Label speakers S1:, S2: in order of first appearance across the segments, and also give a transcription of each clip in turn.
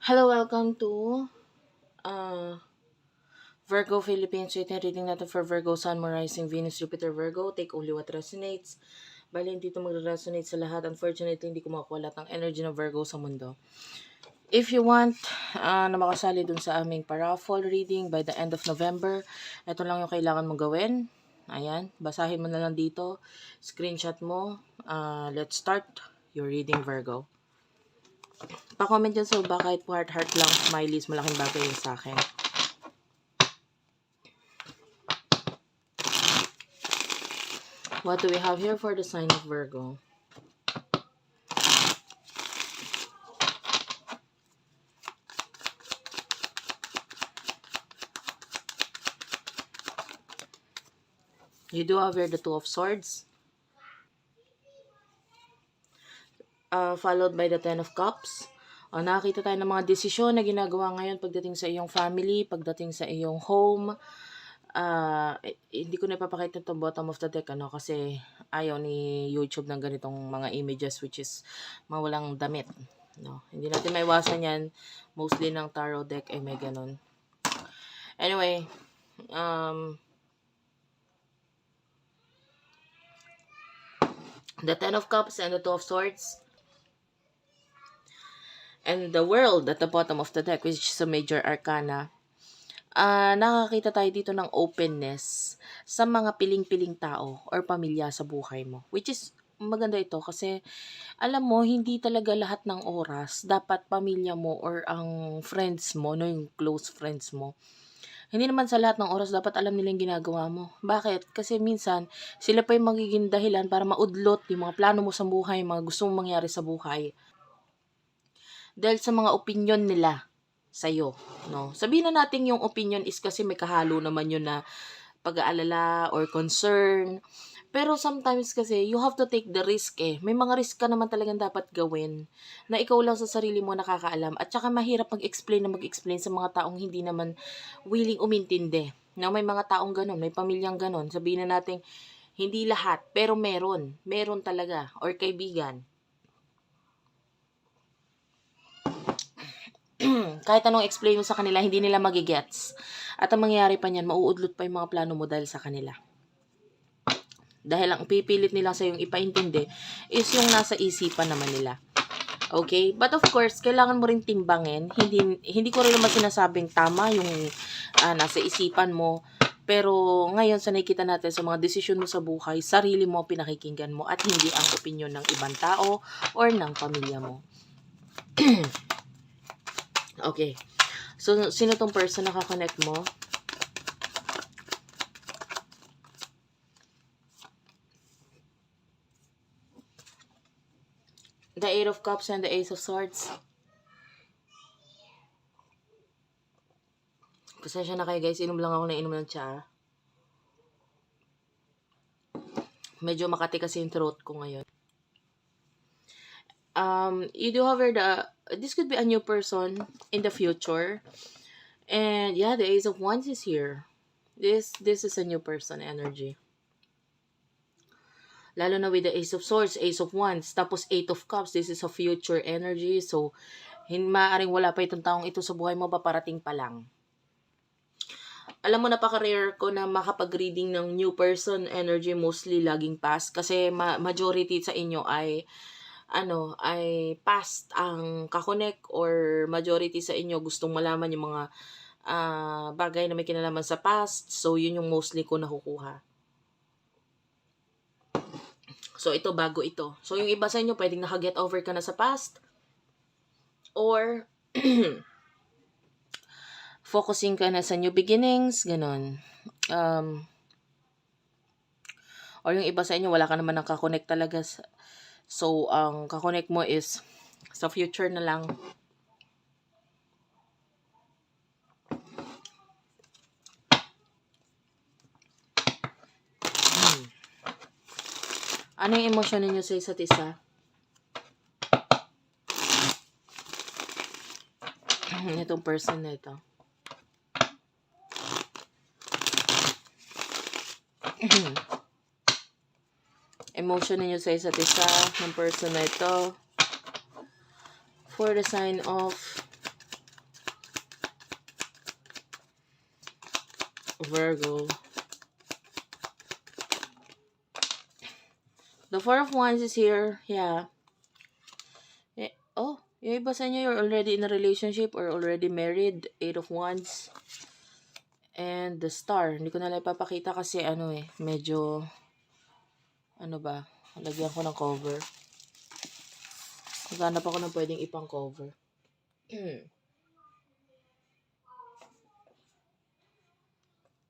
S1: Hello, welcome to uh, Virgo Philippines. Ito yung reading natin for Virgo, Sun, Moon, Rising, Venus, Jupiter, Virgo. Take only what resonates. Bali, hindi ito mag-resonate sa lahat. Unfortunately, hindi ko makuha lahat ng energy ng Virgo sa mundo. If you want na makasali dun sa aming paraffol reading by the end of November, ito lang yung kailangan mong gawin. Ayan, basahin mo na lang dito. Screenshot mo. Let's start your reading, Virgo. Pa-comment dyan sa baba kahit heart lang, smileys, malaking bagay yun sa akin. What do we have here for the sign of Virgo? You do have here the Two of Swords. Followed by the Ten of Cups. Nakakita tayo ng mga desisyon na ginagawa ngayon pagdating sa iyong family, pagdating sa iyong home. Hindi ko na ipapakita itong bottom of the deck kasi ayaw ni YouTube ng ganitong mga images which is mawalang damit. No, hindi natin maiwasan yan. Mostly ng tarot deck ay may ganun. Anyway, the Ten of Cups and the Two of Swords. And the World at the bottom of the deck, which is a major arcana. Nakakita tayo dito ng openness sa mga piling-piling tao or pamilya sa buhay mo. Which is, maganda ito kasi, alam mo, hindi talaga lahat ng oras dapat pamilya mo or ang friends mo, no, yung close friends mo. Hindi naman sa lahat ng oras dapat alam nila yung ginagawa mo. Bakit? Kasi minsan, sila pa yung magiging dahilan para maudlot yung mga plano mo sa buhay, mga gusto mong mangyari sa buhay. Dahil sa mga opinion nila sa'yo, no? Sabihin na natin yung opinion is kasi may kahalo naman yun na pag-aalala or concern. Pero sometimes kasi, you have to take the risk eh. May mga risk ka naman talagang dapat gawin na ikaw lang sa sarili mo nakakaalam. At saka mahirap mag-explain sa mga taong hindi naman willing umintindi. No, may mga taong ganon, may pamilyang ganon. Sabihin na natin, hindi lahat, pero meron. Meron talaga. Or kaibigan. Kahit anong explain mo sa kanila, hindi nila magigets. At ang mangyayari pa niyan, mauudlot pa yung mga plano mo dahil sa kanila. Dahil ang pipilit nila sa yung ipaintindi is yung nasa isipan naman nila. Okay? But of course, kailangan mo rin timbangin. Hindi ko rin naman sinasabing tama yung nasa isipan mo. Pero ngayon sa nakikita natin sa mga desisyon mo sa buhay, sarili mo pinakikinggan mo at hindi ang opinion ng ibang tao or ng pamilya mo. Okay. So, sino tong person na kakonect mo? The Eight of Cups and the Ace of Swords. Pasensya na kayo guys, inom lang ako na inom ng tsa. Medyo makati kasi yung throat ko ngayon. You do have this could be a new person in the future. And yeah, the Ace of Wands is here. This is a new person energy. Lalo na with the Ace of Swords, Ace of Wands, tapos Eight of Cups. This is a future energy. So, maaaring wala pa itong taong ito sa buhay mo, paparating pa lang. Alam mo, napaka-rare ko na makapag-reading ng new person energy, mostly laging past. Kasi majority sa inyo ay past ang kakonek or majority sa inyo gustong malaman yung mga bagay na may kinalaman sa past. So, yun yung mostly ko nakukuha. So, ito, bago ito. So, yung iba sa inyo, pwedeng naka-get over ka na sa past. Or, focusing ka na sa new beginnings, ganon. Or yung iba sa inyo, wala ka naman nakakonect talaga. So, ang kakonect mo is sa future na lang. Ano yung emosyon ninyo sa isa't isa? Itong person na ito. Emotion ninyo sa isa't isa ng person na ito. For the sign of Virgo. The Four of Wands is here. Yeah. Oh, yung iba sa inyo, you're already in a relationship or already married. Eight of Wands. And the Star. Hindi ko na lang ipapakita kasi medyo, lagyan ko ng cover. Maghanap ako ng pwedeng ipang cover.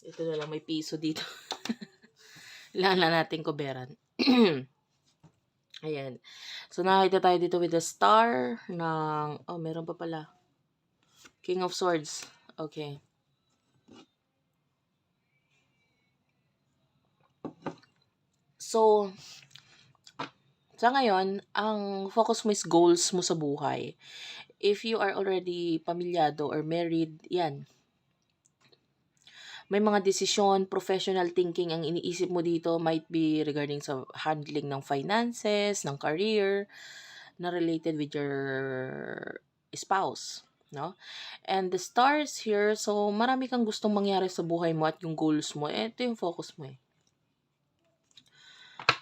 S1: Ito na lang, may piso dito. Kailangan na natin coveran. Ayan. So, nakita tayo dito with the Star ng, meron pa pala. King of Swords. Okay. So, sa ngayon, ang focus mo is goals mo sa buhay. If you are already pamilyado or married, yan. May mga desisyon, professional thinking ang iniisip mo dito might be regarding sa handling ng finances, ng career, na related with your spouse, no? And the stars here, so marami kang gustong mangyari sa buhay mo at yung goals mo, ito yung focus mo eh.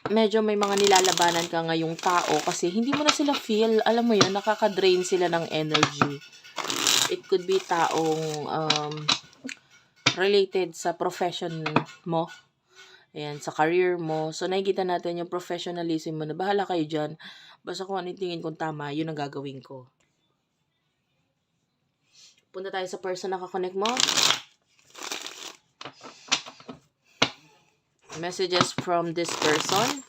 S1: Medyo may mga nilalabanan ka ngayong tao kasi hindi mo na sila feel, alam mo yun, nakaka-drain sila ng energy. It could be taong related sa profession mo, ayan, sa career mo. So, nakikita natin yung professionalism mo na bahala kayo dyan. Basta kung ano yung tingin kong tama, yun ang gagawin ko. Punta tayo sa person na kakonect mo. Messages from this person.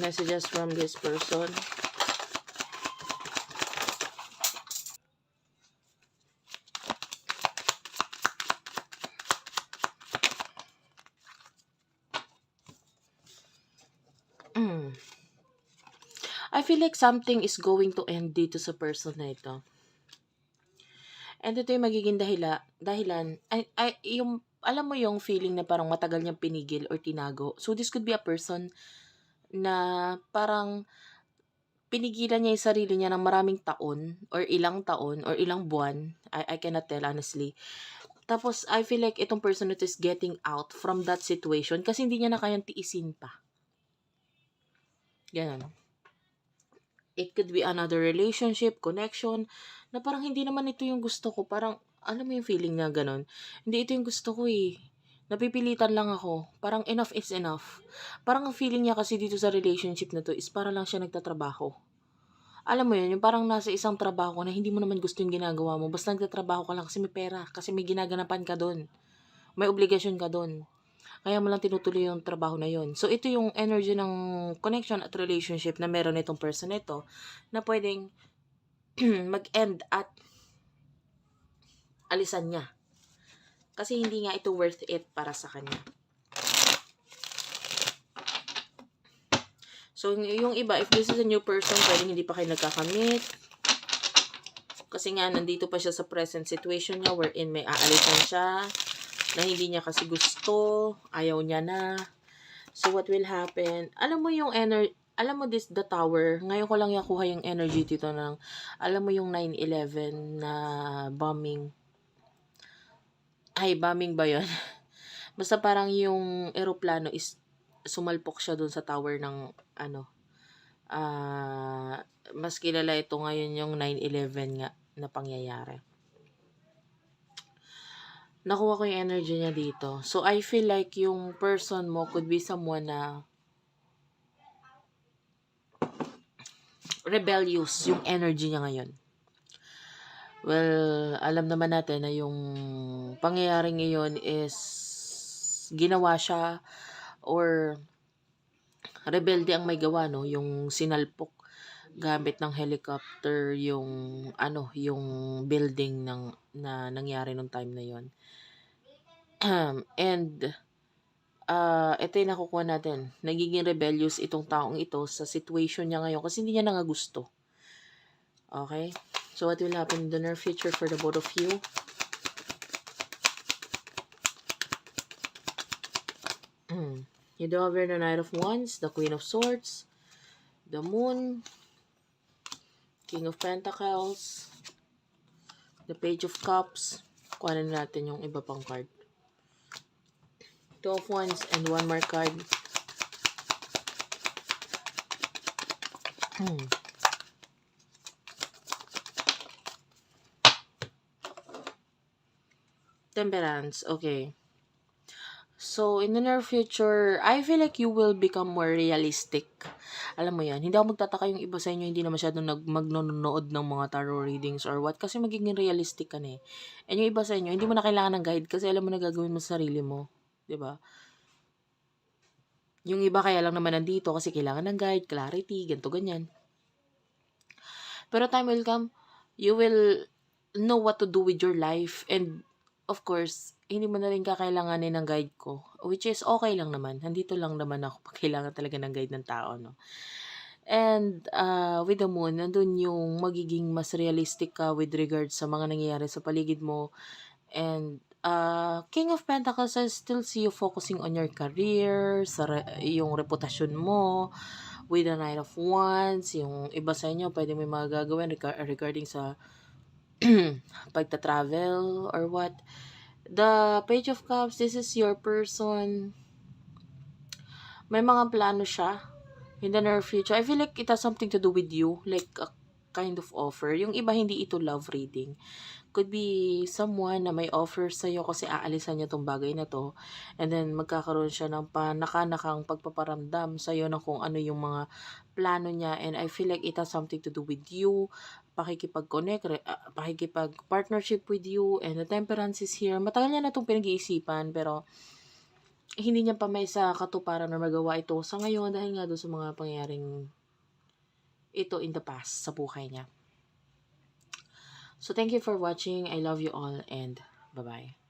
S1: Messages from this person. I feel like something is going to end dito sa person na ito. And ito yung magiging dahilan. Yung, alam mo yung feeling na parang matagal niyang pinigil or tinago. So, this could be a person na parang pinigilan niya yung sarili niya ng maraming taon or ilang buwan. I cannot tell honestly. Tapos, I feel like itong person na is getting out from that situation kasi hindi niya na kayang tiisin pa. Ganun. It could be another relationship, connection, na parang hindi naman ito yung gusto ko. Parang, alam mo yung feeling na ganun? Hindi ito yung gusto ko eh. Napipilitan lang ako. Parang enough is enough. Parang ang feeling niya kasi dito sa relationship na to is para lang siya nagtatrabaho. Alam mo yun, yung parang nasa isang trabaho na hindi mo naman gusto yung ginagawa mo. Basta nagtatrabaho ka lang kasi may pera. Kasi may ginaganapan ka doon. May obligasyon ka doon. Kaya mo lang tinutuloy yung trabaho na yun. So, ito yung energy ng connection at relationship na meron itong person ito na pwedeng mag-end at alisan niya. Kasi hindi nga ito worth it para sa kanya. So, yung iba, if this is a new person, pwedeng hindi pa kayo nagkakamit. Kasi nga, nandito pa siya sa present situation niya wherein may aalisan siya na hindi niya kasi gusto, ayaw niya na. So, what will happen? Alam mo yung alam mo the tower, ngayon ko lang nakuha yung energy dito ng, alam mo yung 9/11 na bombing. Ay, bombing ba yun? Basta parang yung eroplano is, sumalpok siya dun sa tower ng, mas kilala ito ngayon yung 9/11 nga na pangyayari. Nakuha ko yung energy niya dito. So, I feel like yung person mo could be someone na rebellious yung energy niya ngayon. Well, alam naman natin na yung pangyayaring ngayon is ginawa siya or rebelde ang may gawa, no? Yung sinalpok gamit ng helicopter yung yung building na nangyari nung time na yon. And ito yung nakukuha natin. Nagiging rebellious itong taong ito sa situation niya ngayon kasi hindi niya nangagusto. Okay? So, what will happen in the near future for the both of you? You do have the Knight of Wands, the Queen of Swords, the Moon, King of Pentacles, the Page of Cups, Kuhanin natin yung iba pang card. Two of Wands and one more card. Temperance. Okay. So, in the near future, I feel like you will become more realistic. Alam mo yan, hindi ako magtataka yung iba sa inyo hindi na masyadong magnonood ng mga tarot readings or what, kasi magiging realistic ka na eh. And yung iba sa inyo, hindi mo na kailangan ng guide kasi alam mo na gagawin mo sa sarili mo. 'Di ba? Yung iba kaya lang naman nandito kasi kailangan ng guide, clarity, ganto ganyan. Pero time will come, you will know what to do with your life, and of course, hindi mo na rin kakailanganin ng guide ko, which is okay lang naman. Nandito lang naman ako pag kailangan talaga ng guide ng tao, no? And with the moon, nandun yung magiging mas realistic ka with regards sa mga nangyayari sa paligid mo. And King of Pentacles, I still see you focusing on your career, yung reputasyon mo. With the Knight of Wands, yung iba sa inyo, pwede may mga gagawin regarding sa pagta-travel or what. The Page of Cups, this is your person. May mga plano siya in the near future. I feel like it has something to do with you, like a kind of offer. Yung iba, hindi ito love reading. Could be someone na may offer sa'yo kasi aalisan niya tong bagay na to. And then, magkakaroon siya ng panakanakang pagpaparamdam sa'yo ng kung ano yung mga plano niya. And I feel like it has something to do with you. Pakikipag-connect, pakikipag-partnership with you. And the Temperance is here. Matagal niya na itong pinag-iisipan, pero hindi niya pa may sa katuparan na magawa ito sa ngayon dahil nga doon sa mga pangyayaring ito in the past sa buhay niya. So, thank you for watching. I love you all and bye-bye.